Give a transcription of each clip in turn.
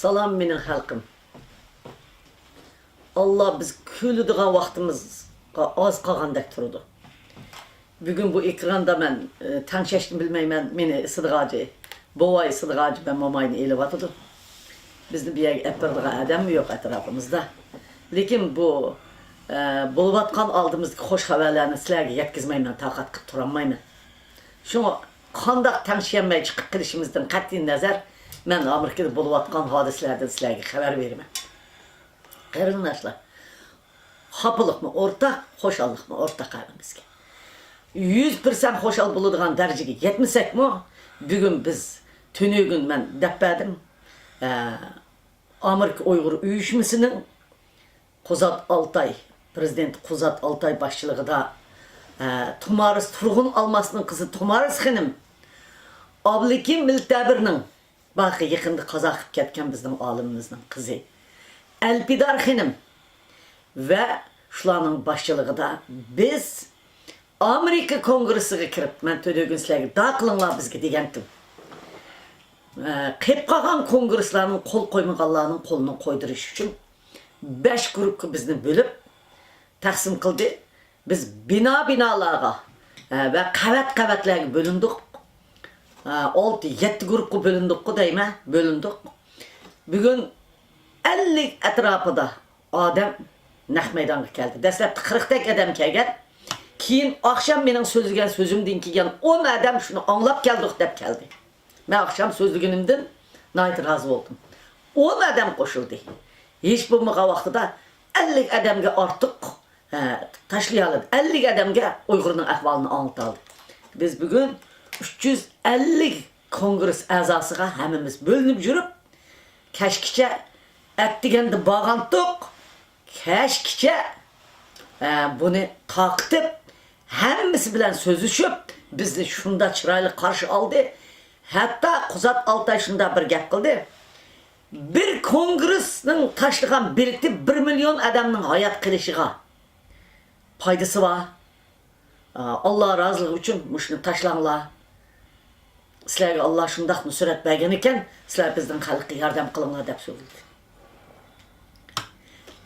Salam menin halkım. Allah biz külüdüğün vaxtımız az qalğandak turdu. Bugün bu ekranda ben tanışıştım bilmeymen meni Sıdıqacı, Bovay Sıdıqacı ben mamayını elevatıdı. Bizde bir epirdiği adam mı yok etrafımızda. Lekin bu buluvatkan aldığımız hoş haberlerini sizlerge yetkizmeymen, taqat qıp turanmayman. Şunu qandaq tanışyanmay çıqıp qilishimizdan qat'iy nazar ben Amerikada buluvatkan hadislerden sizlerge haber vermem. Qarindoshlar, hapılık mı ortak, hoşallık mı ortak bizga. 100% hoşal buladigan darajaga yetmasak mı? Bugün biz tünügün ben deppedim. Amerika Uyghur uyuşmasının Quzat Altay, Prezident Quzat Altay başçılığında Tumarız Turğun Almasının kızı Tumarız Hanım Ablekim Miltabir'nin bakı yakında kaza qilib ketken bizden alımımızın kızı Elpidar Hanım ve şularning başçılığında biz Amerika Kongresiga kirib, men tödөгün sizlarga da qilinglar bizga degandim. Qilib qolgan kongreslarning qo'l qo'ymaganlarning qo'lini qo'ydirish uchun 5 guruhga bizni bo'lib taqsim qildi. Biz binalarga va qavatlarga bo'lindik. 6-7 guruhga bo'lindik deyman, bo'lindik. Bugun 50 atrofida odam naq maydonga keldi. Dastlabki 40 tak odam kelgan. Keyin akşam mening so'zlagan so'zimdan kelgan 10 adam shuni anglab keldik deb keldi. Men akşam so'zlaganimdan nayt razı oldum. 10 adam qo'shildi. Hech bo'lmagan vaqtida 50 adamga ortiq tashlay oldi. 50 adamga Uyg'urning ahvolini anlataldi. Biz bugun 350 kongres a'zosiga hammamiz bo'linib yurib, kashkicha atdiganda bag'antiq, kashkicha buni taqtib hammasi bilan so'zlashib bizni shunda chiroyli qarshi oldi. Hatta Quzat Altay shunda bir gap qildi. Bir kongresning tashlagan birikti 1 million odamning hayot qilishiga foydasi bor. Allah razılıq uchun mushuni tashlanglar. Sizlarga Allah shundaq nusrat bergan ekan, sizlar bizning xalqqa yordam qilinglar deb so'zladi.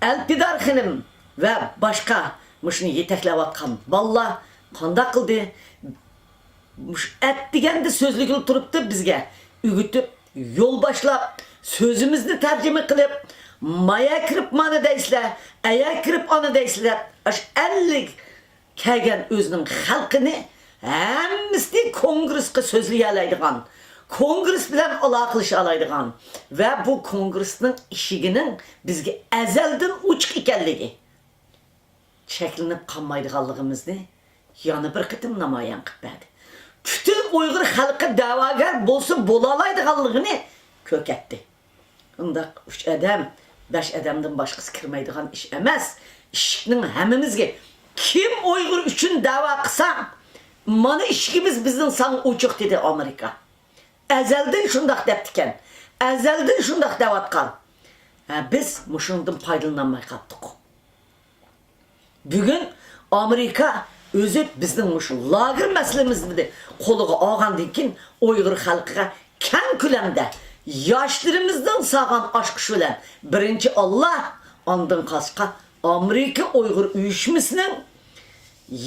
Elpidar Hanım ve başka muşunu yeteklayotgan ballar qandaq qildi? Muş etdiganda sözlükül turibdi bizga ügütüp, yol başlap, sözümüzni tarjima qilib, maya kirib mana deysizlar, aya kirib ana deysizlar. Aş 50 kelgan o'zining xalqini hammasini kongresga so'zlay oladigan, kongres bilan aloqa qilisha oladigan va bu kongresning ishigining bizga azaldan uchiq ekanligi cheklanib qolmaydiganligimizni yana bir qitim namoyon qilib berdi. Bütün Uyg'ur xalqi da'vogar bo'lsa bo'la oladiganligini ko'katdi. Undaq 3 odam, 5 odamdan boshqasi kirmaydigan ish emas. Ishning hammamizga kim Uyg'ur uchun da'vo qilsa, mana ishimiz bizning san ochiq dedi Amerika. Azaldan shundaq debdikan. Azaldan shundaq da'vatgan. Biz mushundan foydalanmay qoldik. Bugün Amerika özü bizning mushu lager masalamizni qo'liga olgandan keyin Uyg'ur xalqiga keng ko'lamda yoshlarimizdan sog'an oshqish bilan birinchi Allah, ondan qasqa Amerika Uyg'ur uyushmasining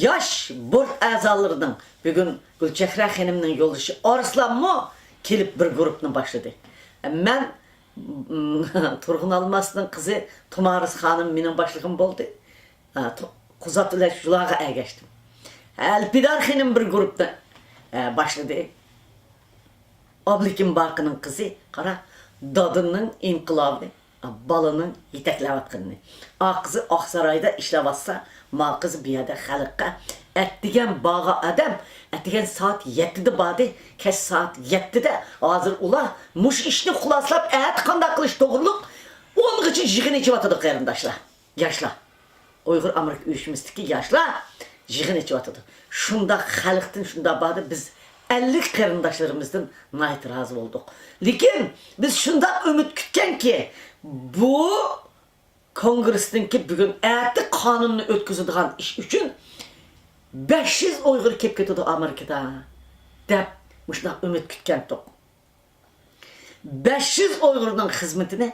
yosh bor a'zolarining bugün Gulchehra xonimning yo'ldoshi Arslanmo kelib bir guruhni boshladi. Men Turg'un Almasning qizi Tumarız xonim mening boshlig'im bo'ldi. Quzat ile şulağa ergeçtim. Elpidar Hanım bir grupta başladı. Ablekim Bakı'nın kızı, qara dadının inkılabı, balının yeteklevatqını. Kızı Aksaray'da işlevatsa, ma kızı bir yerde xalqqa ettigen bağa adam, ettigen saat 7'de badı, keş saat 7'de hazır ula, muş işini xulaslap, qandaq qilish to'g'riliq, onun için jig'in içib atadı qarindoshlar, yoshlar. Uyghur Amerika uyushmasidagi yoshlar yig'in ichyotdi. Shunda xalqdan shunda badi biz 50 qarindoshlarimizdan nayt rozi bo'ldik. Lekin biz shunda umid kutganki, bu kongresninki bugun ati qonunni o'tkazadigan ish uchun 500 Uyg'ur kelib ketadi Amerikada deb shunda umid kutgandik. 500 Uygur'un hizmetini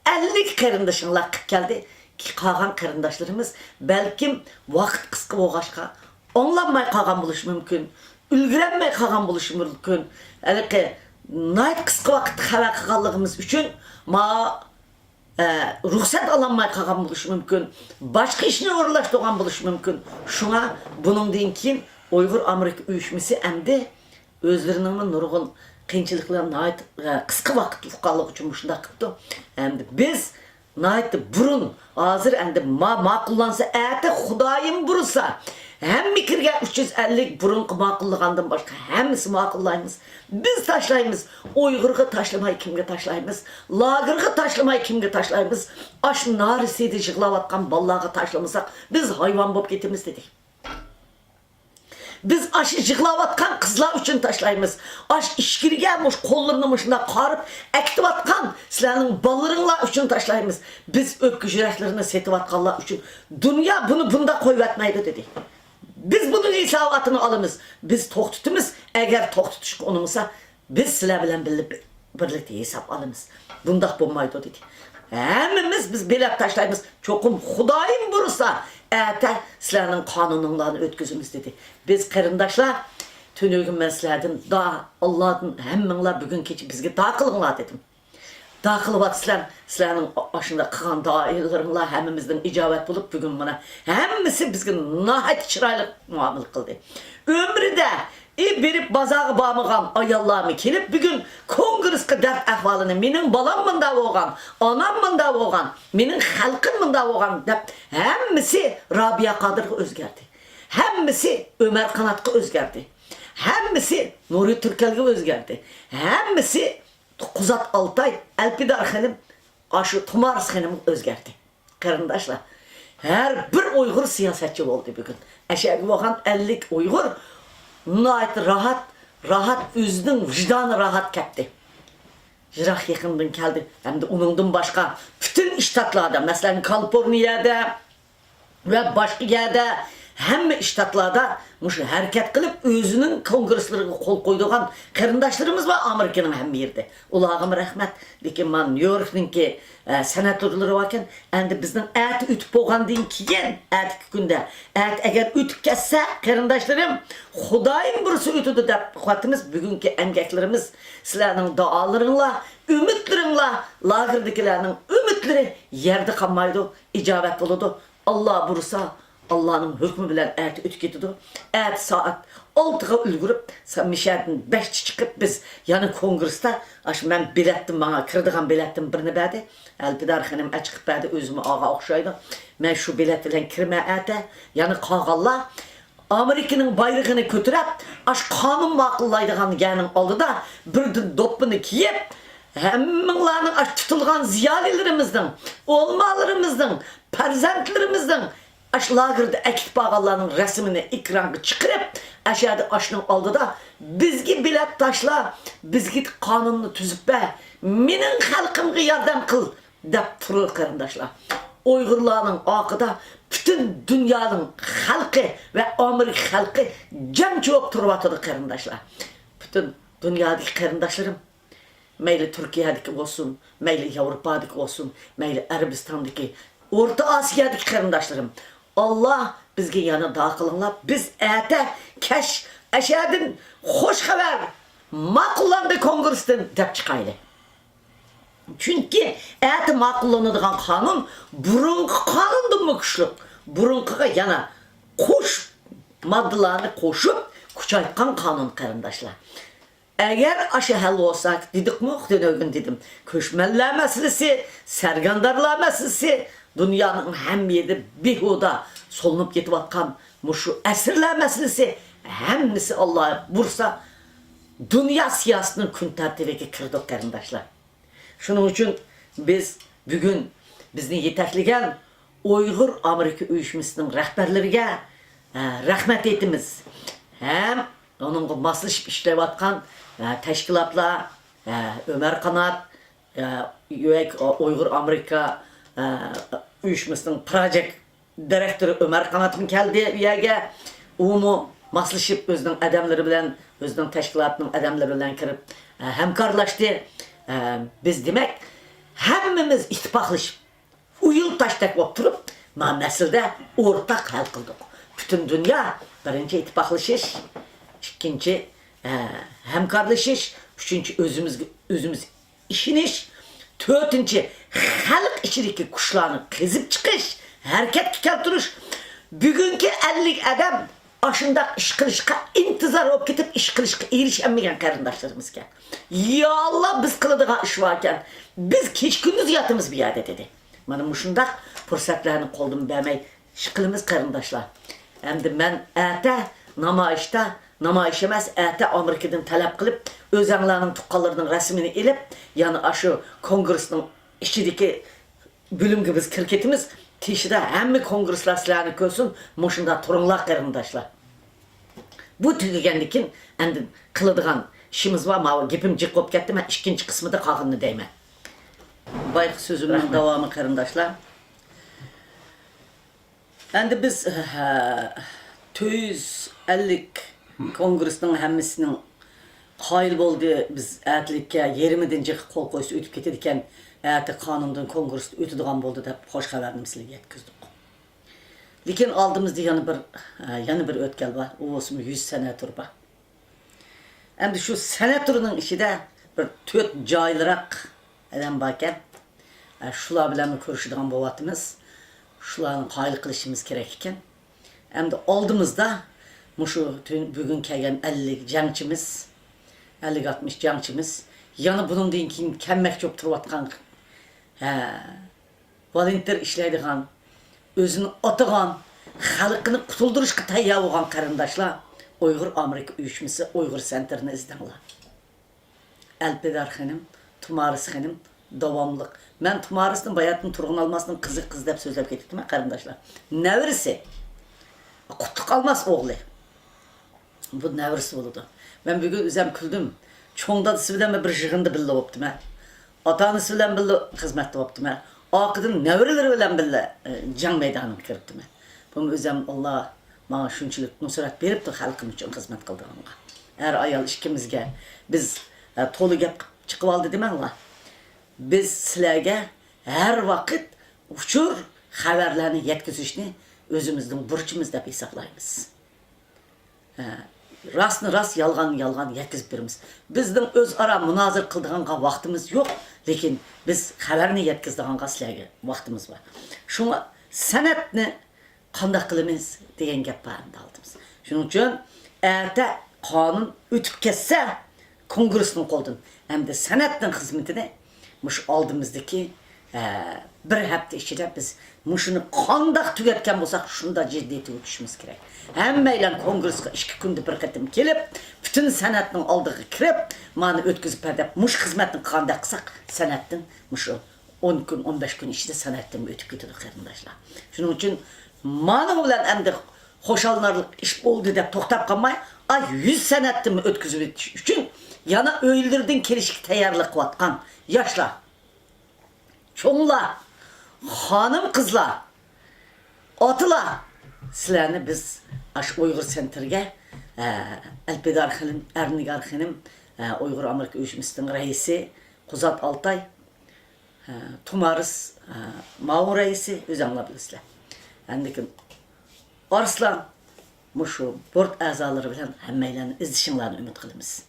50 karındaşınla geldi ki kalan karındaşlarımız belki vakit kıskı boğaşka onlanmay kalan buluş mümkün, ülgilenmey kalan buluş mümkün. Elki nayt kıskı vakit hava kağallığımız için ruhsat alanmay kalan buluş mümkün, başka işine uğurlaştırgan buluş mümkün. Şuna bunun deyin ki Uygur Amerika uyuşması emdi özlerinin nurgun qiyinchiliklarni ait qisqa vaqt uqqanligi uchun shunday qilibdi. Endi biz burun hozir endi ma'qullansa ati Xudoyim bursa hamma kirgan 350 burun ma'qullagandan boshqa hammasi ma'qullaymiz. Biz tashlaymiz. Uyg'urga tashlamay kimga tashlaymiz? Lagerga tashlamay kimga tashlaymiz? Ash narisida yig'layotgan bolalarga tashlamasak biz hayvon bo'lib ketamiz dedik. Biz aşı yıkılavatkan kızlar için taşlayımız. Aş işkiri gelmiş, kollarını mışında karıp, ektivatkan sizlerin ballarınla için taşlayımız. Biz öpkü yüreklerini setivatkanlar için. Dünya bunu bunda koyuvatmaydı dedi. Biz bunun isavatını alımız. Biz tok tutumuz, eğer tok tutuşuk onumuza, biz sizler bilen birlikte hesap alımız. Bunda bulmaydı dedi. Hemimiz biz bilet taşlayımız. Çokum Xudoyim bursa, ete sizlerin kanununlarını ötküzümüz dedi. Biz karındaşlar tünügün ben sizlerden daha Allah'ın hemminler bugün keçi bizge daha kılınlar dedim. Daha kılıvat sizlerin başında kılan dairelerinler hemimizden icabet bulup bugün bana hemmisi bizge nahayet çıraylı muamele kıldı. Ömrü de berip bazağı bağmıgan ayallarımı kelip bugün kongreska dert ahvalını menin balam mında olgan, anam mında olgan, menin halkım mında olgan dep hemmisi Rabia Kadır'a özgerdi. Hemmisi Ömer Kanat'a özgerdi. Hemmisi Nuri Türkel'e özgerdi. Hemmisi Kuzat Altay, Elpidar Hanım, Aşı Tumarız Hanım özgerdi. Karındaşlar. Her bir Uygur siyasetçi oldu bugün. Eşeği bakan 50 Uygur nait rahat özünün vicdanı rahat kepti. Jirak yakından geldi. Hem de onundan başka bütün iştatlarda, mesela Kaliforniya'da ve başka yerde hem iştatlarda hareket kılıp özünün kongreslerine kol koyduğun karındaşlarımız var Amerika'nın hem yerde. Ulağım rahmet. Lekin ben New York'ın ki senatörleri varken endi bizden eti ütüp boğandığın kiyen eti günde et eğer ütüp kesse karındaşlarım Xudoyim burası ütüdü de kuatimiz bugünkü emgeklerimiz sizlerin dağlarınla ümitlerinla lagırdakilerin ümitleri yerde kalmaydı icabet buludu. Allah bursa Allah'ın hükmü bilen erti ütü gidiyordu. Ert saat 6'ga ülgürüp, Mişer'den 5 çıkıp biz yani kongresta, ben bilettim bana, kırdığım bilettim birini bedi. Elpidar Hanım çıkıp bedi, özümü ağa okşaydı. Ben şu bilet bilen kirme ete, yani kağalla, Amerika'nın bayrağını götürüp, kanun makıllaydıgan gelinin aldı da, bir dopunu kiyip, hemminlerin tutulgan ziyalilerimizden, olmalarımızdan, perzentlerimizden, Lager'da ekip bağlarının resmini ekranı çıkarıp aşağıda aşının aldı da bizgi bilet taşla bizgi kanununu tüzüp be menin halkımga yardım kıl dep turur karındaşlar. Uygurlarının akıda bütün dünyanın halkı ve Amerika halkı cem çok turbatıdı karındaşlar. Bütün dünyadaki karındaşlarım meyli Türkiye'deki olsun, meyli Avrupa'daki olsun, meyli Arabistan'daki, Orta Asya'daki karındaşlarım. Allah bizge yana dağ kılınlar. Biz ete keş eşedin hoş haber makullandı kongresten dep çıkaylı. Çünkü ete makullanıdığan kanun burunku kanundu mu güçlük. Burunkuga yana koş maddelarını koşup kuçaytkan kanun karındaşlar. Eğer aşı hal olsak dedik mi? Dedim. Köşmeller meselesi, sergandarlar meselesi, dünyanın hem yerde bihuda solunup getivatkan şu esirler meselesi hemmisi Allah'a vursa dünya siyasetinin gün tertibine kırdık karındaşlar. Şunun için biz bugün bizni yetekligen Uygur Amerika uyuşmasının rehberlerine rahmet etimiz. Hem onun maslaşıp işlevatkan teşkilatlar Ömer Kanat, Uygur Amerika uyuşmasının project direktörü Ömer Kanat'ın geldi yerge. Umu maslaşıp özünün adamları bilen, özünün teşkilatının adamları bilen kirip hemkarlaştı. biz demek hemmimiz ittifaklaşıp uyul taştak oturup ma meselede ortak hal kıldık. Bütün dünya birinci ittifaklaşış, ikinci hemkarlaşış, üçüncü özümüz işiniş, dördüncü halk içindeki kuşlarını kezip çıkış, hareket keltiriş. Bugünkü 50 adam aşında iş kılışka intizar olup gidip iş kılışka erişemeyen karındaşlarımızga. Ya Allah biz kılıdığa iş varken biz hiç gündüz yatımız bir yerde dedi. Bana muşunda fırsatlarını koldum vermeyi iş kılımız karındaşlar. Hem de ben namayış emez, Amerika'dan talep kılıp özanlarının tukkalarının resmini ilip yani aşı kongresinin içindeki bölüm gibi kirketimiz tişide hem kongresler silahını körsün muşunda turunlar karındaşlar. Bu tügegenlikin endin kılıdığan işimiz var ama gepim cıkkop kettim ben ikinci kısmı da kalkını deyme. Bayık sözümün devamı karındaşlar. Endi biz 250 kongresinin hemmisinin hayır oldu biz ertlikке 20-ci kol koysu ötüp ketedikken erti kanundan kongresi ötüdüğün oldu da hoş haberini sizle yetkizdik. Lekin aldığımızda yanı bir ötkel var. O olsun 100 sene turba. Hem de şu sene turunun içinde bir 4 caylırak adam varken şular bilen mi görüşüdüğün bu vaktimiz şuların hayli kılışımız gerekirken hem de aldığımızda şu bugün kelgen 50 cancımız 50-60 cancımız yanı bunun deyin kemmek çok turvatkan volunteer işleydiğin özünü atıgan, halkını kutulduruşka tayya olan karındaşlar Uygur Amerika uyuşması Uygur Center'ını izleyenler. Elpedar hanım, Tumarız hanım, davamlık. Ben Tumarız'ın bayatın turğun almasının kız deyip sözlep getirdim karındaşlar. Nevrisi, kutluk almaz oğlu. Bu nevrisi oldu. Ben bugün üzem küldüm. Çoğunda da sivilden bir jığında bildi optum. Atanı sivilden bildi hizmette optum. Akıdın nevrileri bilen bile can meydanına kiriptim. Bunu özüm Allah bana şunçilik nusrat berip de halkım için hizmet kıldığımda. Eğer ayal işkimizge biz tolu gep çıkıp aldı demenla. Biz sizlerge her vakit uçur haberlerini yetkizişini özümüzün burcumuz dep hesaplayımız. Rastını rast, yalgan yetkizip birimiz. Bizden öz ara münazır kıldığınca vaktimiz yok. Lekin biz haberini yetkizdiğince sizlerge vaktimiz var. Şuna sanatını kandak kılımız deyen gep bağında aldığımız. Şunun için erте kanun ötüp kesse kongresini koldun. Hem de sanatın hizmetini muş aldığımızdaki bir hafta içinde biz muşunu kandak tüketken bulsak şunu da ciddiyeti ötüşümüz gerek. Hemmeyle kongreska 2 günde bir ketim gelip bütün sanatın aldığı kirip mani ötküzüp edip muş hizmetini kandak kısak sanatın muşu 10 gün 15 gün içinde sanatın ötüp gidiyor kardeşler. Şunun için mani olan hem de hoşalınarlık iş oldu da toktap kalmay ay 100 sanatın ötküzüp için yana öldürdün kelişik tayarlık vatkan yaşlar. Çoğunlar, hanım kızlar, atılar. Sizlerini biz Uygur Center'ge Elpedar hanım, Ernigar hanım, Uygur Amerika Uyuşması'nın reisi Kuzat Altay, Tumarız Mağur reisi özenlabilirsizler. Endikin Arslan, muşu bort azaları bilen hemmeylerin izdişinlerini ümit kılımız.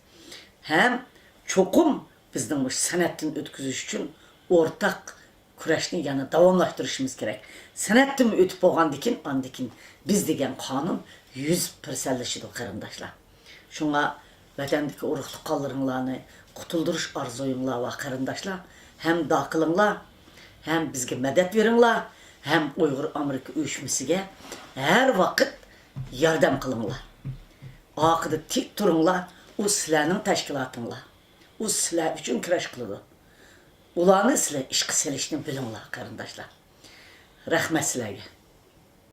Hem çokum bizden bu sanatın ötküzüş için ortak kurashni yana davomlashtirishimiz kerak. Sanatdan o'tib bo'lgandikin, andikin biz degan qonun 100%'lashidi qarindoshlar. Shunga vatandagi urug' tuqqanlaringlarni qutuldirish orzuyinglar va qarindoshlar hem daqilinglar, hem bizga madad beringlar, hem Uygur Amerika uyushmasiga har vaqt yordam qilinglar. Aqida tik turinglar, u sizlarning tashkilotinglar. U sizlar uchun kurash qiladi. Ularni sizlar ishga selishni bilinglar qarindoshlar. Rahmat sizlarga.